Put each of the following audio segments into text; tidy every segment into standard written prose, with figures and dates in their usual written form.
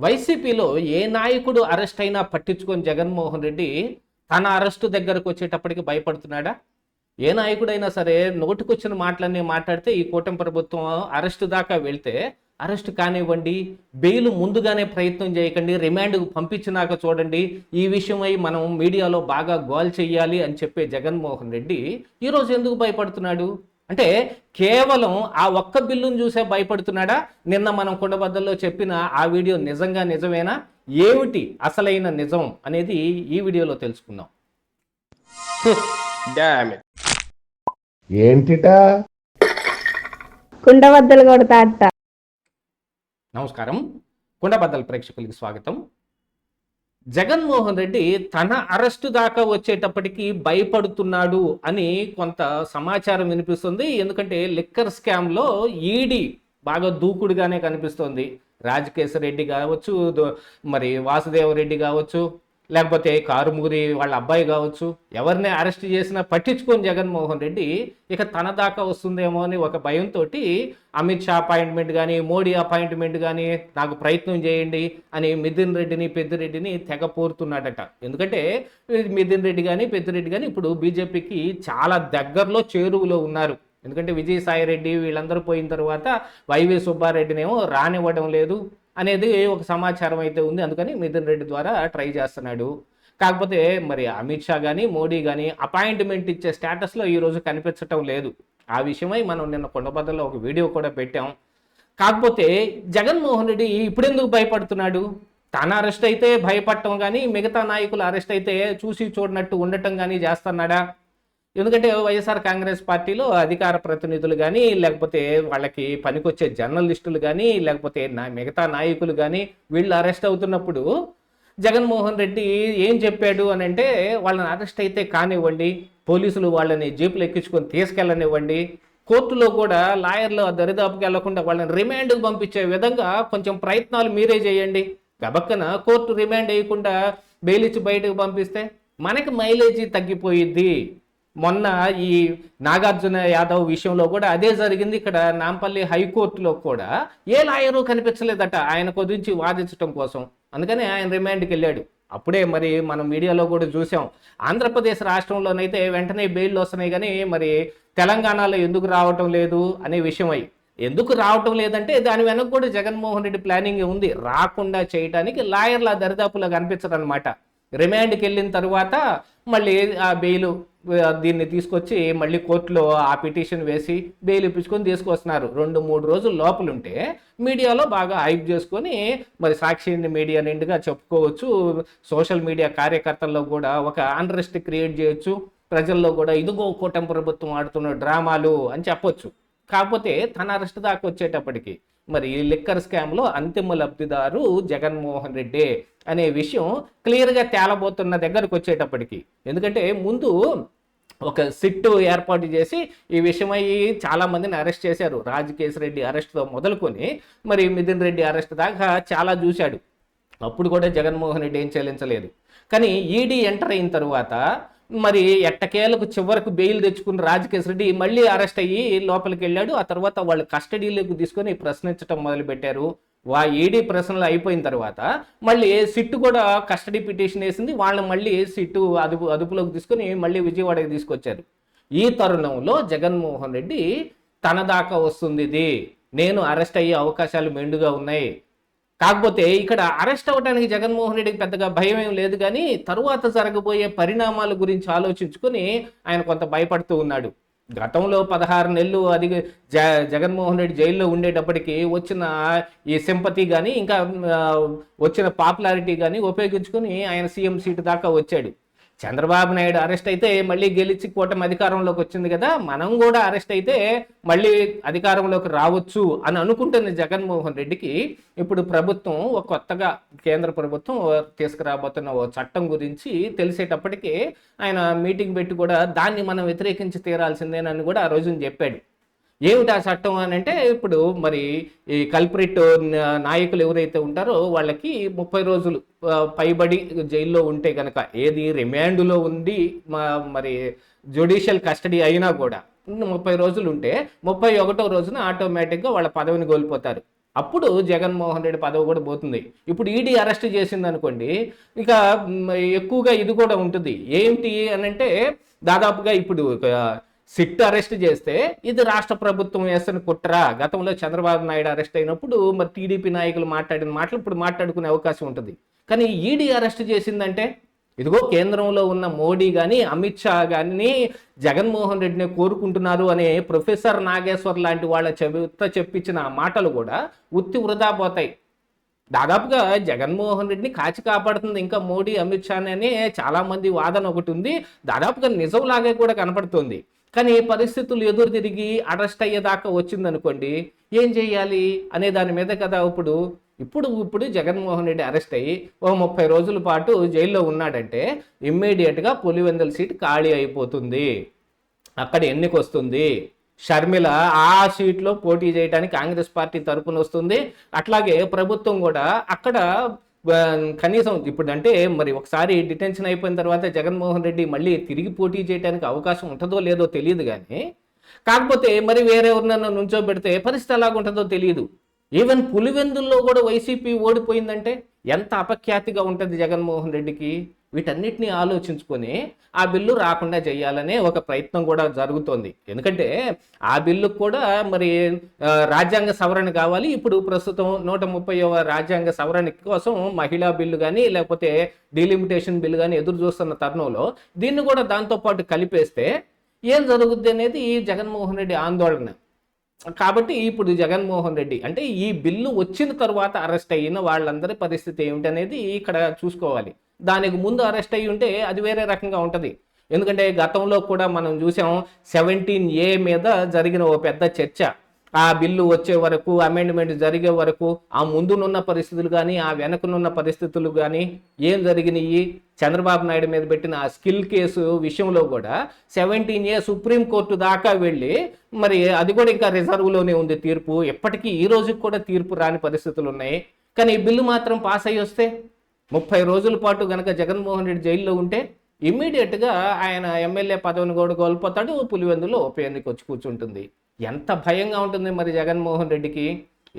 వైసీపీలో ఏ నాయకుడు అరెస్ట్ అయినా పట్టించుకొని జగన్మోహన్ రెడ్డి తన అరెస్టు దగ్గరకు వచ్చేటప్పటికి భయపడుతున్నాడా? ఏ నాయకుడైనా సరే నోటికొచ్చిన మాటలన్నీ మాట్లాడితే ఈ కూటమి ప్రభుత్వం అరెస్టు దాకా వెళ్తే అరెస్ట్ కానివ్వండి, బెయిల్ ముందుగానే ప్రయత్నం చేయకండి, రిమాండ్కు పంపించినాక చూడండి, ఈ విషయమై మనం మీడియాలో బాగా గోల్ చెయ్యాలి అని చెప్పే జగన్మోహన్ రెడ్డి ఈరోజు ఎందుకు భయపడుతున్నాడు? అంటే కేవలం ఆ ఒక్క బిల్లును చూసే భయపడుతున్నాడా? నిన్న మనం కుండబద్దల్లో చెప్పిన ఆ వీడియో నిజంగా నిజమేనా? ఏమిటి అసలైన నిజం అనేది ఈ వీడియోలో తెలుసుకుందాం. ఏంటిటా కుండబద్దలు కొడతా అట్ట. నమస్కారం, కుండబద్దల ప్రేక్షకులకి స్వాగతం. జగన్మోహన్ రెడ్డి తన అరెస్టు దాకా వచ్చేటప్పటికి భయపడుతున్నాడు అని కొంత సమాచారం వినిపిస్తుంది. ఎందుకంటే లిక్కర్ స్కామ్లో ఈడీ బాగా దూకుడుగానే కనిపిస్తోంది. రాజకేశ్వరరెడ్డి కావచ్చు, మరి వాసుదేవరెడ్డి కావచ్చు, లేకపోతే కారుమూరి వాళ్ళ అబ్బాయి కావచ్చు, ఎవరిని అరెస్ట్ చేసినా పట్టించుకొని జగన్మోహన్ రెడ్డి ఇక తన దాకా వస్తుందేమో అని ఒక భయంతో అమిత్ షా అపాయింట్మెంట్ కానీ, మోడీ అపాయింట్మెంట్ కానీ నాకు ప్రయత్నం చేయండి అని మిథున్ రెడ్డిని, పెద్దిరెడ్డిని తెగ పోరుతున్నాడట. ఎందుకంటే మిథున్ రెడ్డి కానీ, పెద్దిరెడ్డి కానీ ఇప్పుడు బీజేపీకి చాలా దగ్గరలో చేరువలో ఉన్నారు. ఎందుకంటే విజయసాయి రెడ్డి వీళ్ళందరూ పోయిన తర్వాత వైవి సుబ్బారెడ్డినేమో రానివ్వడం లేదు అనేది ఒక సమాచారం అయితే ఉంది. అందుకని మిథున్ రెడ్డి ద్వారా ట్రై చేస్తున్నాడు. కాకపోతే మరి అమిత్ షా కానీ, మోడీ కానీ అపాయింట్మెంట్ ఇచ్చే స్టేటస్లో ఈరోజు కనిపించటం లేదు. ఆ విషయమై మనం నిన్న కొండబద్దలో ఒక వీడియో కూడా పెట్టాం. కాకపోతే జగన్మోహన్ రెడ్డి ఇప్పుడెందుకు భయపడుతున్నాడు? తన అరెస్ట్ అయితే భయపడటం కానీ, మిగతా నాయకులు అరెస్ట్ అయితే చూసి చూడనట్టు ఉండటం కానీ చేస్తున్నాడా? ఎందుకంటే వైఎస్ఆర్ కాంగ్రెస్ పార్టీలో అధికార ప్రతినిధులు కానీ, లేకపోతే వాళ్ళకి పనికొచ్చే జర్నలిస్టులు కానీ, లేకపోతే మిగతా నాయకులు కానీ వీళ్ళు అరెస్ట్ అవుతున్నప్పుడు జగన్మోహన్ రెడ్డి ఏం చెప్పాడు అని అంటే, వాళ్ళని అరెస్ట్ అయితే కానివ్వండి, పోలీసులు వాళ్ళని జీపులు ఎక్కించుకొని తీసుకెళ్ళనివ్వండి, కోర్టులో కూడా లాయర్లు దరిదాపుకి వెళ్లకుండా వాళ్ళని రిమాండ్కి పంపించే విధంగా కొంచెం ప్రయత్నాలు మీరే చేయండి. గబక్కన కోర్టు రిమాండ్ వేయకుండా బెయిల్ ఇచ్చి బయటకు పంపిస్తే మనకి మైలేజీ తగ్గిపోయిద్ది. మొన్న ఈ నాగార్జున యాదవ్ విషయంలో కూడా అదే జరిగింది. ఇక్కడ నాంపల్లి హైకోర్టులో కూడా ఏ లాయరు కనిపించలేదట ఆయన గురించి వాదించడం కోసం. అందుకని ఆయన రిమాండ్కి వెళ్ళాడు. అప్పుడే మరి మనం మీడియాలో కూడా చూసాం. ఆంధ్రప్రదేశ్ రాష్ట్రంలోనైతే వెంటనే బెయిల్ వస్తున్నాయి కానీ మరి తెలంగాణలో ఎందుకు రావటం లేదు అనే విషయమై. ఎందుకు రావటం లేదంటే దాని వెనక కూడా జగన్మోహన్ రెడ్డి ప్లానింగ్ ఉంది. రాకుండా చేయడానికి లాయర్ల దరిదాపులో కనిపించరనమాట. రిమాండ్కి వెళ్ళిన తర్వాత మళ్ళీ ఆ బెయిల్ దీన్ని తీసుకొచ్చి మళ్ళీ కోర్టులో ఆ పిటిషన్ వేసి బెయిల్ ఇప్పించుకొని తీసుకొస్తున్నారు. 2-3 రోజులు లోపలుంటే మీడియాలో బాగా హైప్ చేసుకొని మరి సాక్షి మీడియా నిండుగా చెప్పుకోవచ్చు. సోషల్ మీడియా కార్యకర్తల్లో కూడా ఒక అన్రెస్ట్ క్రియేట్ చేయొచ్చు. ప్రజల్లో కూడా ఇదిగో కూటమి ప్రభుత్వం ఆడుతున్న డ్రామాలు అని చెప్పొచ్చు. కాకపోతే తన అరెస్ట్ దాకా వచ్చేటప్పటికి మరి లిక్కర్ స్కామ్లో అంతిమ లబ్ధిదారు జగన్మోహన్ రెడ్డి అనే విషయం క్లియర్గా తేలబోతున్న దగ్గరకు వచ్చేటప్పటికి. ఎందుకంటే ముందు ఒక సిట్టు ఏర్పాటు చేసి ఈ విషయమై చాలామందిని అరెస్ట్ చేశారు. రాజకేశ్వరరెడ్డి అరెస్ట్తో మొదలుకొని మరి మిథున్ రెడ్డి అరెస్ట్ దాకా చాలా చూశాడు. అప్పుడు కూడా జగన్మోహన్ రెడ్డి ఏం చెల్లించలేదు. కానీ ఈడీ ఎంటర్ అయిన తర్వాత మరి ఎట్టకేలకు చివరకు బెయిల్ తెచ్చుకున్న రాజకేశ్వరరెడ్డి మళ్ళీ అరెస్ట్ అయ్యి లోపలికి వెళ్ళాడు. ఆ తర్వాత వాళ్ళు కస్టడీలోకి తీసుకొని ప్రశ్నించడం మొదలుపెట్టారు. ఈడీ ప్రశ్నలు అయిపోయిన తర్వాత మళ్ళీ సిట్టు కూడా కస్టడీ పిటిషన్ వేసింది. వాళ్ళని మళ్ళీ సిట్టు అదుపులోకి తీసుకొని మళ్ళీ విజయవాడకి తీసుకొచ్చారు. ఈ తరుణంలో జగన్మోహన్ రెడ్డి తన దాకా వస్తుంది ఇది, నేను అరెస్ట్ అయ్యే అవకాశాలు మెండుగా ఉన్నాయి. కాకపోతే ఇక్కడ అరెస్ట్ అవ్వడానికి జగన్మోహన్ రెడ్డికి పెద్దగా భయం ఏం లేదు. కానీ తరువాత జరగబోయే పరిణామాల గురించి ఆలోచించుకొని ఆయన కొంత భయపడుతూ ఉన్నాడు. గతంలో 16 నెలలు అది జగన్మోహన్ రెడ్డి జైల్లో ఉండేటప్పటికి వచ్చిన ఈ సింపతి కానీ, ఇంకా వచ్చిన పాపులారిటీ కానీ ఉపయోగించుకొని ఆయన సీఎం సీటు దాకా వచ్చాడు. చంద్రబాబు నాయుడు అరెస్ట్ అయితే మళ్ళీ గెలిచి కూటమి అధికారంలోకి వచ్చింది కదా, మనం కూడా అరెస్ట్ అయితే మళ్ళీ అధికారంలోకి రావచ్చు అని అనుకుంటున్న జగన్మోహన్ రెడ్డికి ఇప్పుడు ప్రభుత్వం ఒక కొత్తగా కేంద్ర ప్రభుత్వం తీసుకురాబోతున్న ఓ చట్టం గురించి తెలిసేటప్పటికీ ఆయన మీటింగ్ పెట్టి కూడా దాన్ని మనం వ్యతిరేకించి తీరాల్సిందేనని కూడా ఆ రోజున చెప్పాడు. ఏమిటి ఆ చట్టం అని అంటే, ఇప్పుడు మరి ఈ కల్ప్రిట్ నాయకులు ఎవరైతే ఉంటారో వాళ్ళకి 30 రోజులు పైబడి జైల్లో ఉంటే కనుక, ఏది రిమాండ్లో ఉండి మరి జ్యుడిషియల్ కస్టడీ అయినా కూడా 30 రోజులు ఉంటే 31వ రోజున ఆటోమేటిక్గా వాళ్ళ పదవిని కోల్పోతారు. అప్పుడు జగన్మోహన్ రెడ్డి పదవి కూడా పోతుంది. ఇప్పుడు ఈడీ అరెస్ట్ చేసింది అనుకోండి, ఇక ఎక్కువగా ఇది కూడా ఉంటుంది. ఏంటి అని అంటే దాదాపుగా ఇప్పుడు సిట్ అరెస్ట్ చేస్తే ఇది రాష్ట్ర ప్రభుత్వం వేస్తున్న కుట్ర. గతంలో చంద్రబాబు నాయుడు అరెస్ట్ అయినప్పుడు మరి టీడీపీ నాయకులు మాట్లాడిన మాటలు ఇప్పుడు మాట్లాడుకునే అవకాశం ఉంటుంది. కానీ ఈడీ అరెస్ట్ చేసిందంటే ఇదిగో కేంద్రంలో ఉన్న మోడీ కానీ అమిత్ షా కానీ జగన్మోహన్ రెడ్డిని కోరుకుంటున్నారు అనే ప్రొఫెసర్ నాగేశ్వర్ లాంటి వాళ్ళ చెప్పించిన మాటలు కూడా ఉత్తి వృధా పోతాయి. దాదాపుగా జగన్మోహన్ రెడ్డిని కాచి కాపాడుతుంది ఇంకా మోడీ అమిత్ షా అని చాలామంది వాదన ఒకటి ఉంది. దాదాపుగా నిజంలాగే కూడా కనపడుతుంది. కానీ పరిస్థితులు ఎదురు తిరిగి అరెస్ట్ అయ్యేదాకా వచ్చిందనుకోండి, ఏం చేయాలి అనే దాని మీద కదా ఇప్పుడు జగన్మోహన్ రెడ్డి అరెస్ట్ అయ్యి 30 రోజుల పాటు జైల్లో ఉన్నాడంటే ఇమ్మీడియట్గా పులివెందుల సీట్ ఖాళీ అయిపోతుంది. అక్కడ ఎన్నిక వస్తుంది. షర్మిల ఆ సీట్లో పోటీ చేయడానికి కాంగ్రెస్ పార్టీ తరపున వస్తుంది. అట్లాగే ప్రభుత్వం కూడా అక్కడ కనీసం ఇప్పుడు అంటే మరి ఒకసారి డిటెన్షన్ అయిపోయిన తర్వాత జగన్మోహన్ రెడ్డి మళ్ళీ తిరిగి పోటీ చేయడానికి అవకాశం ఉంటుందో లేదో తెలియదు. కానీ కాకపోతే మరి వేరే ఎవరినన్నా నుంచోబెడితే పరిస్థితి ఎలాగుంటుందో తెలియదు. ఈవెన్ పులివెందుల్లో కూడా వైసీపీ ఓడిపోయిందంటే ఎంత అపఖ్యాతిగా ఉంటుంది జగన్మోహన్ రెడ్డికి. వీటన్నిటిని ఆలోచించుకొని ఆ బిల్లు రాకుండా చేయాలనే ఒక ప్రయత్నం కూడా జరుగుతోంది. ఎందుకంటే ఆ బిల్లుకు కూడా మరి రాజ్యాంగ సవరణ కావాలి. ఇప్పుడు ప్రస్తుతం 130వ రాజ్యాంగ సవరణ కోసం మహిళా బిల్లు కానీ లేకపోతే డీలిమిటేషన్ బిల్లు కానీ ఎదురు చూస్తున్న తరుణంలో దీన్ని కూడా దాంతోపాటు కలిపేస్తే ఏం జరుగుద్ది అనేది జగన్మోహన్ రెడ్డి ఆందోళన. కాబట్టి ఇప్పుడు జగన్మోహన్ రెడ్డి అంటే ఈ బిల్లు వచ్చిన తర్వాత అరెస్ట్ అయిన వాళ్ళందరి పరిస్థితి ఏమిటి అనేది ఇక్కడ చూసుకోవాలి. దానికి ముందు అరెస్ట్ అయ్యి ఉంటే అది వేరే రకంగా ఉంటుంది. ఎందుకంటే గతంలో కూడా మనం చూసాం 17A మీద జరిగిన ఓ పెద్ద చర్చ. ఆ బిల్లు వచ్చే వరకు, అమెండ్మెంట్ జరిగే వరకు ఆ ముందునున్న పరిస్థితులు కానీ ఆ వెనకనున్న పరిస్థితులు కానీ ఏం జరిగినాయి, చంద్రబాబు నాయుడు మీద పెట్టిన ఆ స్కిల్ కేసు విషయంలో కూడా 17A సుప్రీంకోర్టు దాకా వెళ్ళి మరి అది కూడా ఇంకా రిజర్వ్లోనే ఉంది తీర్పు. ఎప్పటికీ ఈ రోజుకి కూడా తీర్పు రాని పరిస్థితులు ఉన్నాయి. కానీ ఈ బిల్లు మాత్రం పాస్ అయ్యి వస్తే 30 రోజుల పాటు గనక జగన్మోహన్ రెడ్డి జైల్లో ఉంటే ఇమ్మీడియట్గా ఆయన ఎమ్మెల్యే పదవిని కూడా కోల్పోతాడు. పులివెందులో ఉప ఎన్నిక వచ్చి కూర్చుంటుంది. ఎంత భయంగా ఉంటుంది మరి జగన్మోహన్ రెడ్డికి.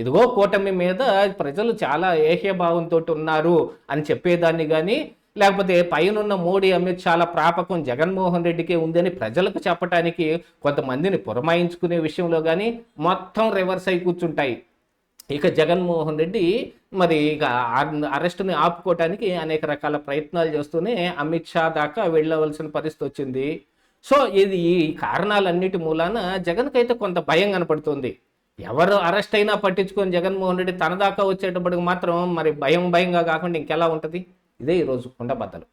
ఇదిగో కూటమి మీద ప్రజలు చాలా ఏహ్యభావంతో ఉన్నారు అని చెప్పేదాన్ని కానీ లేకపోతే పైనున్న మోడీ అమిత్ షాల ప్రాపకం జగన్మోహన్ రెడ్డికే ఉందని ప్రజలకు చెప్పడానికి కొంతమందిని పురమాయించుకునే విషయంలో కానీ మొత్తం రివర్స్ అయి కూర్చుంటాయి. ఇక జగన్మోహన్ రెడ్డి మరి ఇక అరెస్టుని ఆపుకోవటానికి అనేక రకాల ప్రయత్నాలు చేస్తూనే అమిత్ షా దాకా వెళ్ళవలసిన పరిస్థితి వచ్చింది. సో ఇది ఈ కారణాలన్నిటి మూలాన జగన్కైతే కొంత భయం కనపడుతుంది. ఎవరు అరెస్ట్ అయినా పట్టించుకొని జగన్మోహన్ రెడ్డి తన దాకా వచ్చేటప్పటికి మాత్రం మరి భయంగా కాకుండా ఇంకెలా ఉంటుంది. ఇదే ఈరోజు కుండబద్దలు.